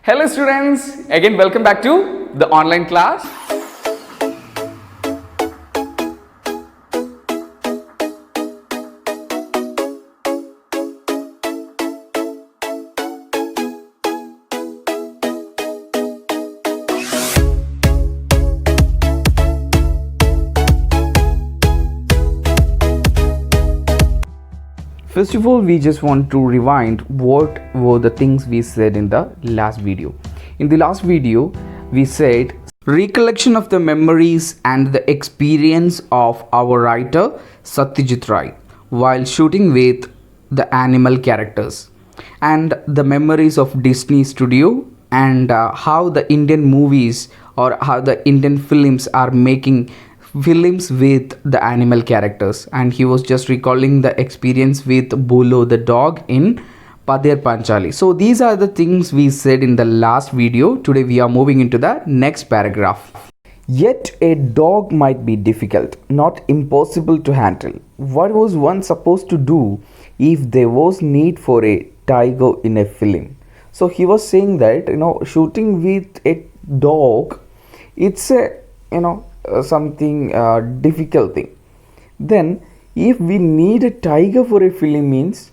Hello students, again welcome back to the online class. First of all, we just want to rewind what were the things we said in the last video. In the last video, we said recollection of the memories and the experience of our writer Satyajit Ray while shooting with the animal characters, and the memories of Disney Studio, and how the Indian movies or how the Indian films are making films with the animal characters. And he was just recalling the experience with Bolo the dog in Padher Panchali. So these are the things we said in the last video. Today we are moving into the next paragraph. Yet a dog might be difficult, not impossible to handle. What was one supposed to do if there was need for a tiger in a film? So he was saying that shooting with a dog, it's a something difficult thing. Then if we need a tiger for a film means,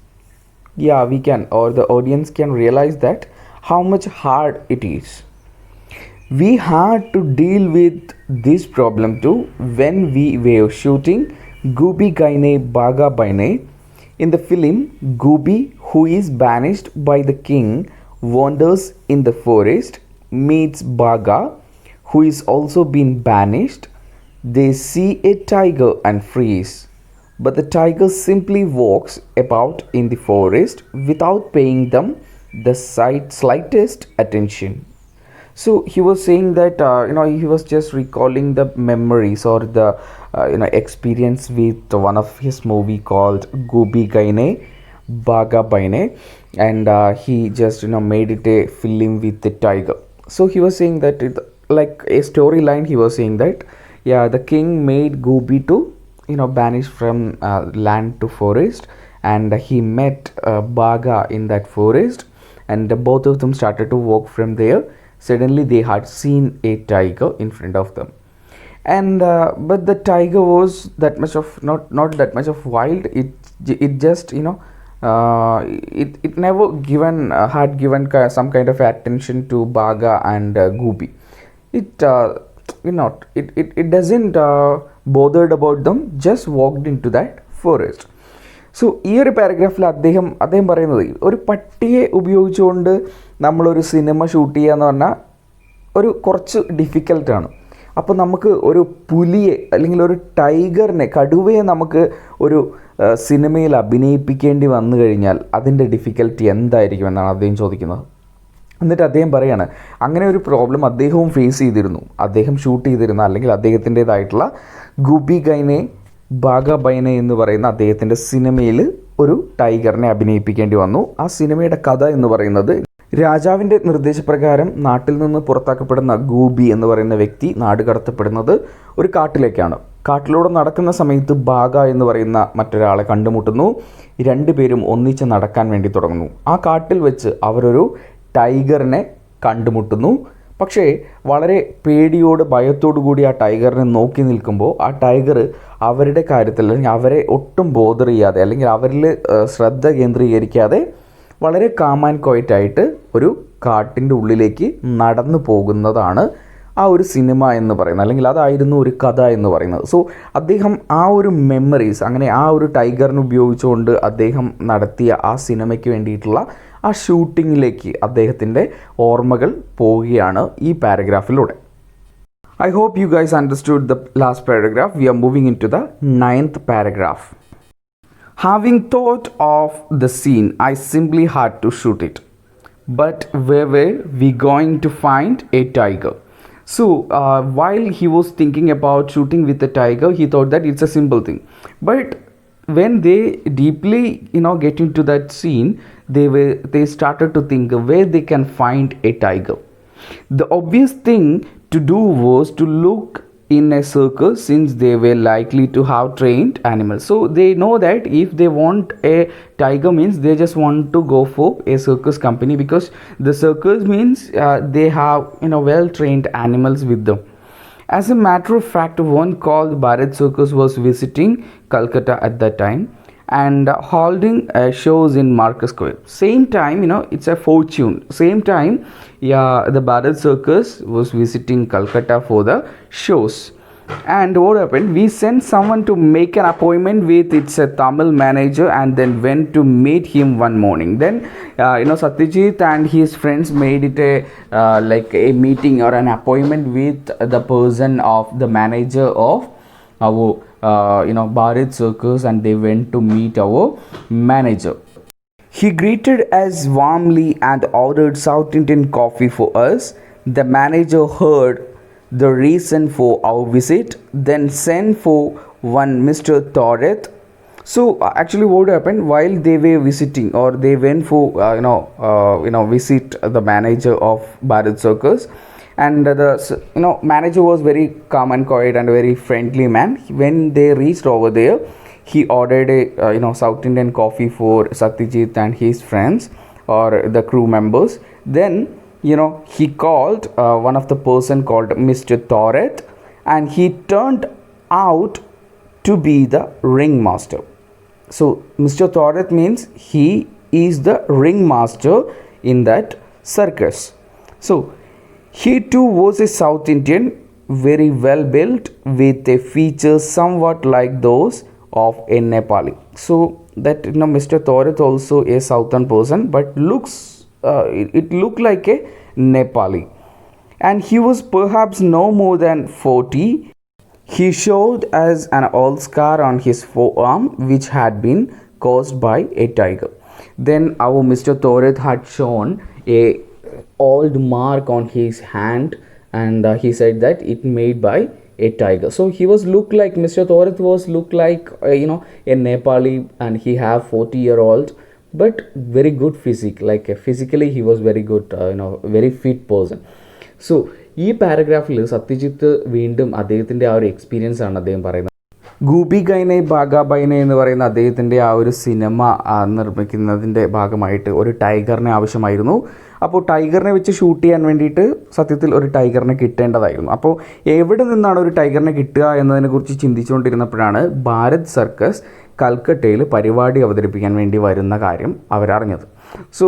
yeah, we can, or the audience can realize that how much hard it is. We had to deal with this problem too when we were shooting Goobi Gaine Baga Baine. In the film, Goobi, who is banished by the king, wanders in the forest, meets Baga, who is also been banished. They see a tiger and freeze, but the tiger simply walks about in the forest without paying them the slightest attention. So he was saying that he was just recalling the memories or the experience with one of his movie called Goobi Gaine Baga Baine, and he just made it a film with the tiger. So he was saying that like a storyline, he was saying that the king made Goobi to banish from land to forest, and he met Baga in that forest, and both of them started to walk from there. Suddenly they had seen a tiger in front of them, and but the tiger was that much of not that much of wild. It just it never given had given some kind of attention to Baga and Goobi. It doesn't bothered about them, just walked into that forest. So ഈ ഒരു പാരഗ്രാഫിൽ അദ്ദേഹം പറയുന്നത് ഒരു പട്ടിയെ ഉപയോഗിച്ചുകൊണ്ട് നമ്മളൊരു cinema shoot ചെയ്യുക എന്ന് പറഞ്ഞാൽ ഒരു കുറച്ച് ഡിഫിക്കൽട്ടാണ്. അപ്പോൾ നമുക്ക് ഒരു പുലിയെ അല്ലെങ്കിൽ ഒരു ടൈഗറിനെ, കടുവയെ നമുക്ക് ഒരു സിനിമയിൽ അഭിനയിപ്പിക്കേണ്ടി വന്നു കഴിഞ്ഞാൽ അതിൻ്റെ ഡിഫിക്കൽറ്റി എന്തായിരിക്കും എന്നാണ് അദ്ദേഹം ചോദിക്കുന്നത്. എന്നിട്ട് അദ്ദേഹം പറയാണ്, അങ്ങനെ ഒരു പ്രോബ്ലം അദ്ദേഹവും ഫേസ് ചെയ്തിരുന്നു. അദ്ദേഹം ഷൂട്ട് ചെയ്തിരുന്ന അല്ലെങ്കിൽ അദ്ദേഹത്തിൻ്റേതായിട്ടുള്ള ഗൂബി ഗൈനെ ബാഗ ബൈനെ എന്ന് പറയുന്ന അദ്ദേഹത്തിൻ്റെ സിനിമയിൽ ഒരു ടൈഗറിനെ അഭിനയിപ്പിക്കേണ്ടി വന്നു. ആ സിനിമയുടെ കഥ എന്ന് പറയുന്നത്, രാജാവിൻ്റെ നിർദ്ദേശപ്രകാരം നാട്ടിൽ നിന്ന് പുറത്താക്കപ്പെടുന്ന ഗൂബി എന്ന് പറയുന്ന വ്യക്തി നാട് കടത്തപ്പെടുന്നത് ഒരു കാട്ടിലേക്കാണ്. കാട്ടിലൂടെ നടക്കുന്ന സമയത്ത് ബാഗ എന്ന് പറയുന്ന മറ്റൊരാളെ കണ്ടുമുട്ടുന്നു. രണ്ടുപേരും ഒന്നിച്ച് നടക്കാൻ വേണ്ടി തുടങ്ങുന്നു. ആ കാട്ടിൽ വെച്ച് അവരൊരു ടൈഗറിനെ കണ്ടുമുട്ടുന്നു. പക്ഷേ വളരെ പേടിയോട് ഭയത്തോടു കൂടി ആ ടൈഗറിനെ നോക്കി നിൽക്കുമ്പോൾ ആ ടൈഗർ അവരുടെ കാര്യത്തിൽ അല്ലെങ്കിൽ അവരെ ഒട്ടും ബോധർ ചെയ്യാതെ അല്ലെങ്കിൽ അവരിൽ ശ്രദ്ധ കേന്ദ്രീകരിക്കാതെ വളരെ കാം ആൻഡ് ക്വയറ്റായിട്ട് ഒരു കാട്ടിൻ്റെ ഉള്ളിലേക്ക് നടന്നു പോകുന്നതാണ് ആ ഒരു സിനിമ എന്ന് പറയുന്നത്, അല്ലെങ്കിൽ അതായിരുന്നു ഒരു കഥ എന്ന് പറയുന്നത്. സോ അദ്ദേഹം ആ ഒരു മെമ്മറീസ്, അങ്ങനെ ആ ഒരു ടൈഗറിനെ ഉപയോഗിച്ചുകൊണ്ട് അദ്ദേഹം നടത്തിയ ആ സിനിമയ്ക്ക് വേണ്ടിയിട്ടുള്ള ആ ഷൂട്ടിങ്ങിലേക്ക് അദ്ദേഹത്തിൻ്റെ ഓർമ്മകൾ പോവുകയാണ് ഈ പാരഗ്രാഫിലൂടെ. I hope you guys understood the last paragraph. We are moving into the 9th paragraph. Having thought of the scene, I simply had to shoot it. But where were we going to find a tiger? So while he was thinking about shooting with a tiger, he thought that it's a simple thing. But when they deeply get into that scene, they started to think where they can find a tiger. The obvious thing to do was to look in a circus since they were likely to have trained animals. So they know that if they want a tiger means they just want to go for a circus company, because the circus means they have well trained animals with them. As a matter of fact, one called Bharat Circus was visiting Calcutta at that time and holding shows in Market Square. Same time, it's a fortune. Same time, yeah, the Bharat Circus was visiting Calcutta for the shows. And what happened? We sent someone to make an appointment with its Tamil manager and then went to meet him one morning. Then, Satyajit and his friends made it like a meeting or an appointment with the person of the manager of our Bharat Circus, and they went to meet our manager. He greeted us warmly and ordered South Indian coffee for us. The manager heard the reason for our visit, then sent for one Mr. Toreth. So actually, what happened while they were visiting, or they went for visit the manager of Bharat Circus, and the manager was very calm and quiet and a very friendly man. When they reached over there, he ordered a South Indian coffee for Satyajit and his friends or the crew members. Then he called one of the person called Mr. Toreth, and he turned out to be the ringmaster. So Mr. Toreth means he is the ringmaster in that circus. So he too was a South Indian, very well built, with a features somewhat like those of a Nepali. So that Mr. Toreth also a southern person, but looks it looked like a Nepali, and he was perhaps no more than 40. He showed us an old scar on his forearm which had been caused by a tiger. Then our Mr. Toreth had shown a old mark on his hand, and he said that it made by a tiger. So he was look like Mr. Toreth was look like a Nepali, and he have 40-year-old but very good physique, like physically he was very good, very fit person. So ഈ പാരഗ്രാഫിൽ സത്യജിത്ത് വീണ്ടും അദ്ദേഹത്തിൻ്റെ ആ ഒരു experience ആണ് അദ്ദേഹം പറയുന്നത്. Goofy ഗൈനെ ബാഗാബൈനെ എന്ന് പറയുന്ന അദ്ദേഹത്തിൻ്റെ ആ ഒരു സിനിമ നിർമ്മിക്കുന്നതിൻ്റെ ഭാഗമായിട്ട് ഒരു ടൈഗറിനെ ആവശ്യമായിരുന്നു. അപ്പോൾ ടൈഗറിനെ വെച്ച് ഷൂട്ട് ചെയ്യാൻ വേണ്ടിയിട്ട് സത്യത്തിൽ ഒരു ടൈഗറിനെ കിട്ടേണ്ടതായിരുന്നു. അപ്പോൾ എവിടെ നിന്നാണ് ഒരു ടൈഗറിനെ കിട്ടുക എന്നതിനെക്കുറിച്ച് ചിന്തിച്ചുകൊണ്ടിരുന്നപ്പോഴാണ് ഭാരത് സർക്കസ് കൽക്കട്ടയിൽ പരിപാടി അവതരിപ്പിക്കാൻ വേണ്ടി വരുന്ന കാര്യം അവരറിഞ്ഞത്. സോ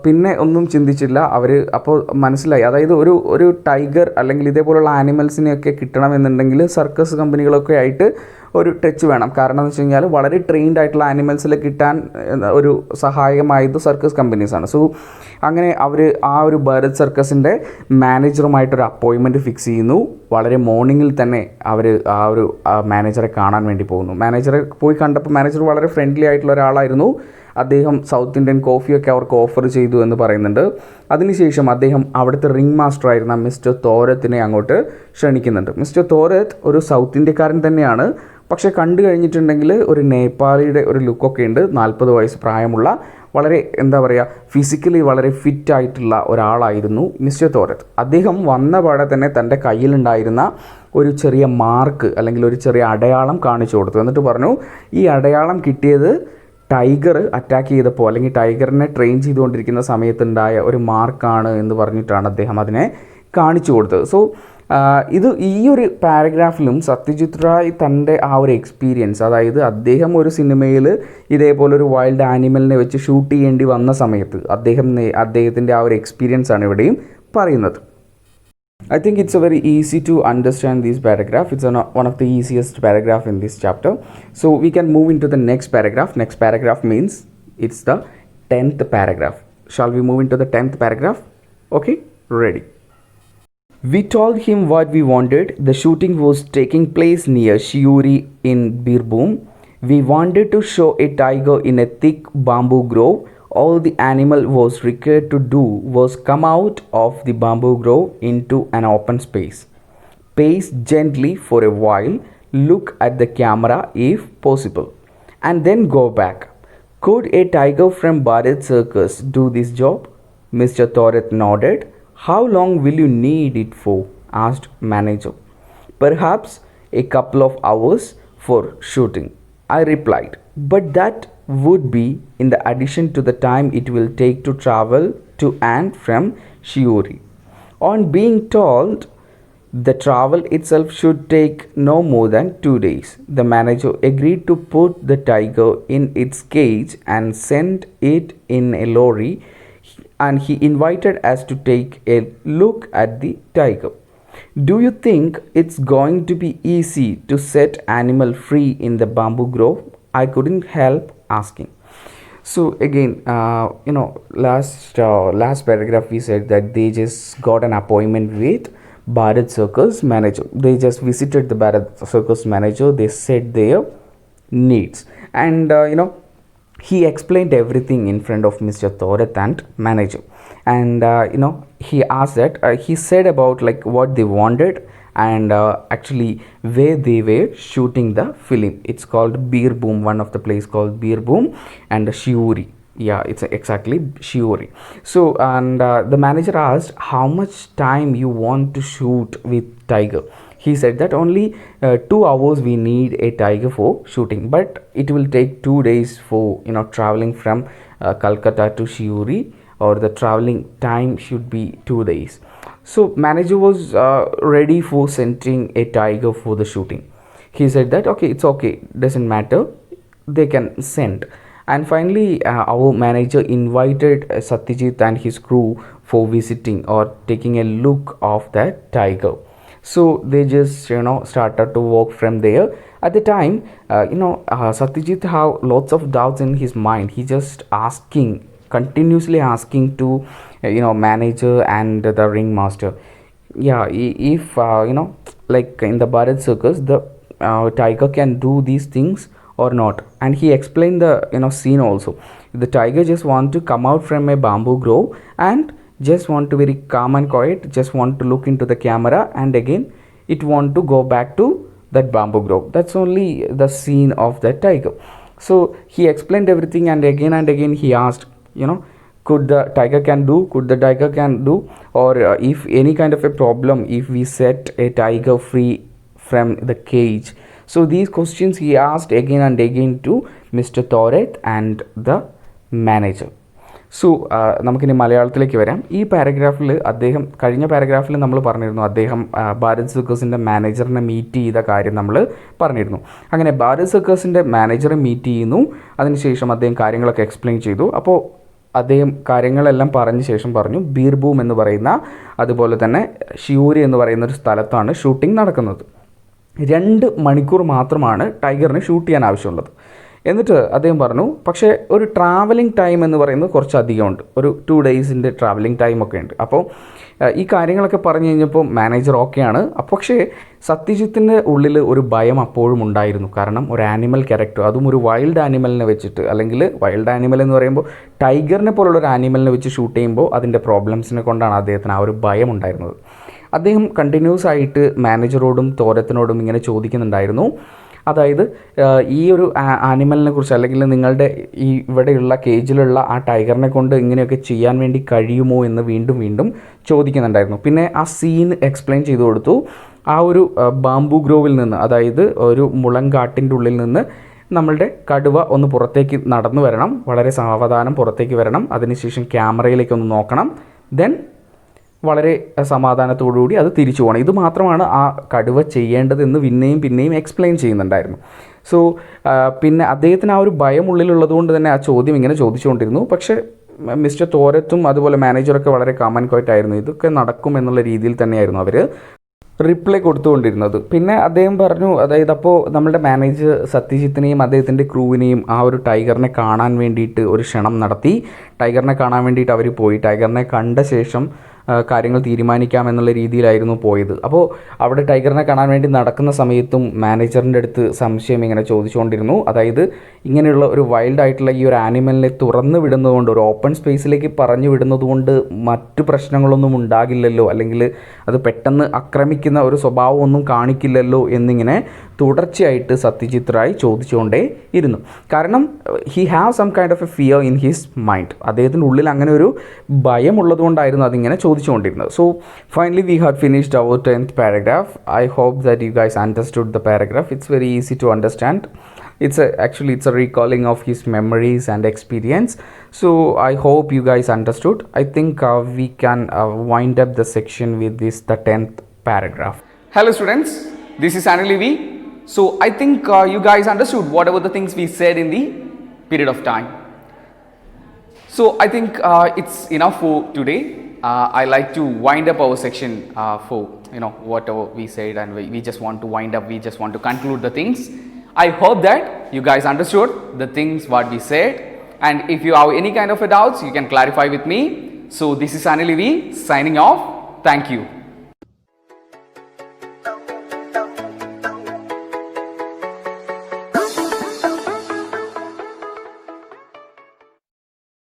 പിന്നെ ഒന്നും ചിന്തിച്ചില്ല അവർ. അപ്പോൾ മനസ്സിലായി, അതായത് ഒരു ടൈഗർ അല്ലെങ്കിൽ ഇതേപോലുള്ള ആനിമൽസിനെയൊക്കെ കിട്ടണമെന്നുണ്ടെങ്കിൽ സർക്കസ് കമ്പനികളൊക്കെ ആയിട്ട് ഒരു ടച്ച് വേണം. കാരണം എന്ന് വെച്ച് കഴിഞ്ഞാൽ വളരെ ട്രെയിൻഡ് ആയിട്ടുള്ള ആനിമൽസിൽ കിട്ടാൻ ഒരു സഹായമായത് സർക്കസ് കമ്പനീസാണ്. സോ അങ്ങനെ അവർ ആ ഒരു ഭാരത് സർക്കസിൻ്റെ മാനേജറുമായിട്ടൊരു അപ്പോയിൻമെൻറ്റ് ഫിക്സ് ചെയ്യുന്നു. വളരെ മോർണിംഗിൽ തന്നെ അവർ ആ ഒരു മാനേജറെ കാണാൻ വേണ്ടി പോകുന്നു. മാനേജറെ പോയി കണ്ടപ്പോൾ മാനേജർ വളരെ ഫ്രണ്ട്ലി ആയിട്ടുള്ള ഒരാളായിരുന്നു. അദ്ദേഹം സൗത്ത് ഇന്ത്യൻ കോഫിയൊക്കെ അവർക്ക് ഓഫർ ചെയ്തു എന്ന് പറയുന്നുണ്ട്. അതിനുശേഷം അദ്ദേഹം അവിടുത്തെ റിംഗ് മാസ്റ്റർ ആയിരുന്ന മിസ്റ്റർ തോരത്തിനെ അങ്ങോട്ട് ക്ഷണിക്കുന്നുണ്ട്. മിസ്റ്റർ തോരത്ത് ഒരു സൗത്ത് ഇന്ത്യക്കാരൻ തന്നെയാണ്, പക്ഷേ കണ്ടു കഴിഞ്ഞിട്ടുണ്ടെങ്കിൽ ഒരു നേപ്പാളിയുടെ ഒരു ലുക്കൊക്കെ ഉണ്ട്. 40 വയസ്സ് പ്രായമുള്ള വളരെ ഫിസിക്കലി വളരെ ഫിറ്റ് ആയിട്ടുള്ള ഒരാളായിരുന്നു മിസ്റ്റർ തോരത്ത്. അദ്ദേഹം വന്ന പാടെ തന്നെ തൻ്റെ കയ്യിലുണ്ടായിരുന്ന ഒരു ചെറിയ മാർക്ക് അല്ലെങ്കിൽ ഒരു ചെറിയ അടയാളം കാണിച്ചു കൊടുത്തു. എന്നിട്ട് പറഞ്ഞു, ഈ അടയാളം കിട്ടിയത് ടൈഗർ അറ്റാക്ക് ചെയ്തപ്പോൾ അല്ലെങ്കിൽ ടൈഗറിനെ ട്രെയിൻ ചെയ്തുകൊണ്ടിരിക്കുന്ന സമയത്തുണ്ടായ ഒരു മാർക്കാണ് എന്ന് പറഞ്ഞിട്ടാണ് അദ്ദേഹം അതിനെ കാണിച്ചു കൊടുത്തത്. സോ ഈ ഒരു പാരഗ്രാഫിലും സത്യജിത് റായ് തൻ്റെ ആ ഒരു എക്സ്പീരിയൻസ്, അതായത് അദ്ദേഹം ഒരു സിനിമയിൽ ഇതേപോലൊരു വൈൽഡ് ആനിമലിനെ വെച്ച് ഷൂട്ട് ചെയ്യേണ്ടി വന്ന സമയത്ത് അദ്ദേഹത്തിൻ്റെ ആ ഒരു എക്സ്പീരിയൻസ് ആണ് ഇവിടെയും പറയുന്നത്. I think it's a very easy to understand this paragraph. It's one of the easiest paragraph in this chapter. So we can move into the next paragraph. Next paragraph means it's the 10th paragraph. Shall we move into the 10th paragraph? Okay, ready. We told him what we wanted. The shooting was taking place near Shiuri in Birbhum. We wanted to show a tiger in a thick bamboo grove. All the animal was required to do was come out of the bamboo grove into an open space, pace gently for a while, look at the camera if possible, and then go back. Could a tiger from Bharat Circus do this job? Mr. Toreth nodded. How long will you need it for? Asked manager. Perhaps a couple of hours for shooting, I replied. But that would be in the addition to the time it will take to travel to and from Shiori. On being told the travel itself should take no more than 2 days, the manager agreed to put the tiger in its cage and send it in a lorry, and he invited us to take a look at the tiger. Do you think it's going to be easy to set animal free in the bamboo grove? I couldn't help asking. So again, last paragraph we said that they just got an appointment with Bharat Circus manager. They just visited the Bharat Circus manager. They said their needs, and he explained everything in front of Mr. Thorat and manager. And he asked that he said about like what they wanted, and actually where they were shooting the film. It's called Beerboom, one of the place called Beerboom, and Shiori. Yeah, it's exactly Shiori. So, and the manager asked how much time you want to shoot with tiger. He said that only 2 hours we need a tiger for shooting, but it will take 2 days for traveling from Calcutta to Shiori, or the traveling time should be 2 days. So manager was ready for sending a tiger for the shooting. He said that okay, it's okay, doesn't matter, they can send. And finally, our manager invited Satyajit and his crew for visiting or taking a look of that tiger. So they just started to walk from there. At the time, Satyajit have lots of doubts in his mind. He just continuously asking to manager and the ringmaster, yeah, if like in the Bharat Circus, the tiger can do these things or not. And he explained the scene also. The tiger just want to come out from a bamboo grove and just want to very calm and quiet, just want to look into the camera, and again it want to go back to that bamboo grove. That's only the scene of that tiger. So he explained everything, and again he asked, could the tiger can do, or if any kind of a problem if we set a tiger free from the cage. So these questions he asked again and again to Mr. Thorat and the manager. So നമുക്കിനി മലയാളത്തിലേക്ക് വരാം. ഈ പാരഗ്രാഫിൽ കഴിഞ്ഞ പാരഗ്രാഫിൽ നമ്മൾ പറഞ്ഞിരുന്നു അദ്ദേഹം Bharat സർക്കസിൻ്റെ മാനേജറിനെ meet ചെയ്ത കാര്യം നമ്മൾ പറഞ്ഞിരുന്നു. അങ്ങനെ ഭാരത് സർക്കസിൻ്റെ മാനേജറെ മീറ്റ് ചെയ്യുന്നു. അതിനുശേഷം അദ്ദേഹം കാര്യങ്ങളൊക്കെ എക്സ്പ്ലെയിൻ ചെയ്തു. അപ്പോൾ അദ്ദേഹം കാര്യങ്ങളെല്ലാം പറഞ്ഞ ശേഷം പറഞ്ഞു ബീർഭൂം എന്ന് പറയുന്ന, അതുപോലെ തന്നെ ഷിയോരി എന്ന് പറയുന്ന ഒരു സ്ഥലത്താണ് ഷൂട്ടിംഗ് നടക്കുന്നത്. 2 മണിക്കൂർ മാത്രമാണ് ടൈഗറിന് ഷൂട്ട് ചെയ്യാൻ ആവശ്യമുള്ളത്. എന്നിട്ട് അദ്ദേഹം പറഞ്ഞു പക്ഷേ ഒരു ട്രാവലിംഗ് ടൈം എന്ന് പറയുന്നത് കുറച്ച് അധികമുണ്ട്, ഒരു 2 ഡേയ്സിൻ്റെ ട്രാവലിംഗ് ടൈമൊക്കെ ഉണ്ട്. അപ്പോൾ ഈ കാര്യങ്ങളൊക്കെ പറഞ്ഞു കഴിഞ്ഞപ്പോൾ മാനേജർ ഓക്കെയാണ്. പക്ഷേ സത്യജിത്തിൻ്റെ ഉള്ളിൽ ഒരു ഭയം അപ്പോഴും ഉണ്ടായിരുന്നു. കാരണം ഒരു ആനിമൽ ക്യാരക്ടർ, അതും ഒരു വൈൽഡ് ആനിമലിനെ വെച്ചിട്ട്, അല്ലെങ്കിൽ വൈൽഡ് ആനിമൽ എന്ന് പറയുമ്പോൾ ടൈഗറിനെ പോലുള്ള ഒരു ആനിമലിനെ വെച്ച് ഷൂട്ട് ചെയ്യുമ്പോൾ അതിൻ്റെ പ്രോബ്ലംസിനെ കൊണ്ടാണ് അദ്ദേഹത്തിന് ആ ഒരു ഭയം ഉണ്ടായിരുന്നത്. അദ്ദേഹം കണ്ടിന്യൂസ് ആയിട്ട് മാനേജറോടും തോരത്തിനോടും ഇങ്ങനെ ചോദിക്കുന്നുണ്ടായിരുന്നു. അതായത് ഈ ഒരു ആനിമലിനെ കുറിച്ച്, അല്ലെങ്കിൽ നിങ്ങളുടെ ഈ ഇവിടെയുള്ള കേജിലുള്ള ആ ടൈഗറിനെ കൊണ്ട് ഇങ്ങനെയൊക്കെ ചെയ്യാൻ വേണ്ടി കഴിയുമോ എന്ന് വീണ്ടും വീണ്ടും ചോദിക്കുന്നുണ്ടായിരുന്നു. പിന്നെ ആ സീൻ എക്സ്പ്ലെയിൻ ചെയ്തു കൊടുത്തു. ആ ഒരു ബാംബു ഗ്രോവിൽ നിന്ന്, അതായത് ഒരു മുളങ്കാട്ടിൻ്റെ ഉള്ളിൽ നിന്ന് നമ്മളുടെ കടുവ ഒന്ന് പുറത്തേക്ക് നടന്നു വരണം, വളരെ സാവധാനം പുറത്തേക്ക് വരണം, അതിനുശേഷം ക്യാമറയിലേക്കൊന്ന് നോക്കണം, ദെൻ വളരെ സമാധാനത്തോടുകൂടി അത് തിരിച്ചു പോകണം. ഇത് മാത്രമാണ് ആ കടുവ ചെയ്യേണ്ടതെന്ന് പിന്നെയും എക്സ്പ്ലെയിൻ ചെയ്യുന്നുണ്ടായിരുന്നു. സോ പിന്നെ അദ്ദേഹത്തിന് ആ ഒരു ഭയം ഉള്ളിലുള്ളത് കൊണ്ട് തന്നെ ആ ചോദ്യം ഇങ്ങനെ ചോദിച്ചുകൊണ്ടിരുന്നു. പക്ഷേ മിസ്റ്റർ തോരത്തും അതുപോലെ മാനേജറൊക്കെ വളരെ കാമൻ ക്വയറ്റായിരുന്നു. ഇതൊക്കെ നടക്കും എന്നുള്ള രീതിയിൽ തന്നെയായിരുന്നു അവർ റിപ്ലൈ കൊടുത്തുകൊണ്ടിരുന്നത്. പിന്നെ അദ്ദേഹം പറഞ്ഞു, അതായത് അപ്പോൾ നമ്മുടെ മാനേജർ സത്യജിത്തിനെയും അദ്ദേഹത്തിൻ്റെ ക്രൂവിനെയും ആ ഒരു ടൈഗറിനെ കാണാൻ വേണ്ടിയിട്ട് ഒരു ക്ഷണം നടത്തി. ടൈഗറിനെ കാണാൻ വേണ്ടിയിട്ട് അവർ പോയി. ടൈഗറിനെ കണ്ട ശേഷം കാര്യങ്ങൾ തീരുമാനിക്കാമെന്നുള്ള രീതിയിലായിരുന്നു പോയത്. അപ്പോൾ അവിടെ ടൈഗറിനെ കാണാൻ വേണ്ടി നടക്കുന്ന സമയത്തും മാനേജറിൻ്റെ അടുത്ത് സംശയം ഇങ്ങനെ ചോദിച്ചുകൊണ്ടിരുന്നു. അതായത് ഇങ്ങനെയുള്ള ഒരു വൈൽഡ് ആയിട്ടുള്ള ഈ ഒരു ആനിമലിനെ തുറന്നു വിടുന്നതുകൊണ്ട്, ഒരു ഓപ്പൺ സ്പേസിലേക്ക് പറഞ്ഞു വിടുന്നത് കൊണ്ട് മറ്റു പ്രശ്നങ്ങളൊന്നും ഉണ്ടാകില്ലല്ലോ, അല്ലെങ്കിൽ അത് പെട്ടെന്ന് ആക്രമിക്കുന്ന ഒരു സ്വഭാവമൊന്നും കാണിക്കില്ലല്ലോ എന്നിങ്ങനെ തുടർച്ചയായിട്ട് സത്യജിത് റായ് ചോദിച്ചുകൊണ്ടേ ഇരുന്നു. കാരണം he have some kind of a fear in his mind. അദ്ദേഹത്തിൻ്റെ ഉള്ളിൽ അങ്ങനെ ഒരു ഭയം ഉള്ളതുകൊണ്ടായിരുന്നു അതിങ്ങനെ ചോദിച്ചുകൊണ്ടിരുന്നത്. So finally we had finished our 10th paragraph. I hope that you guys understood the paragraph. It's very easy to understand. It's a recalling of his memories and experience. So I hope you guys understood. I think we can wind up the section with the 10th paragraph. Hello students, this is Anil Levi. So I think you guys understood whatever the things we said in the period of time. So I think it's enough for today. I like to wind up our section for whatever we said, and we just want to wind up, we just want to conclude the things. I hope that you guys understood the things what we said, and if you have any kind of doubts, you can clarify with me. So this is Anil Levi signing off. Thank you.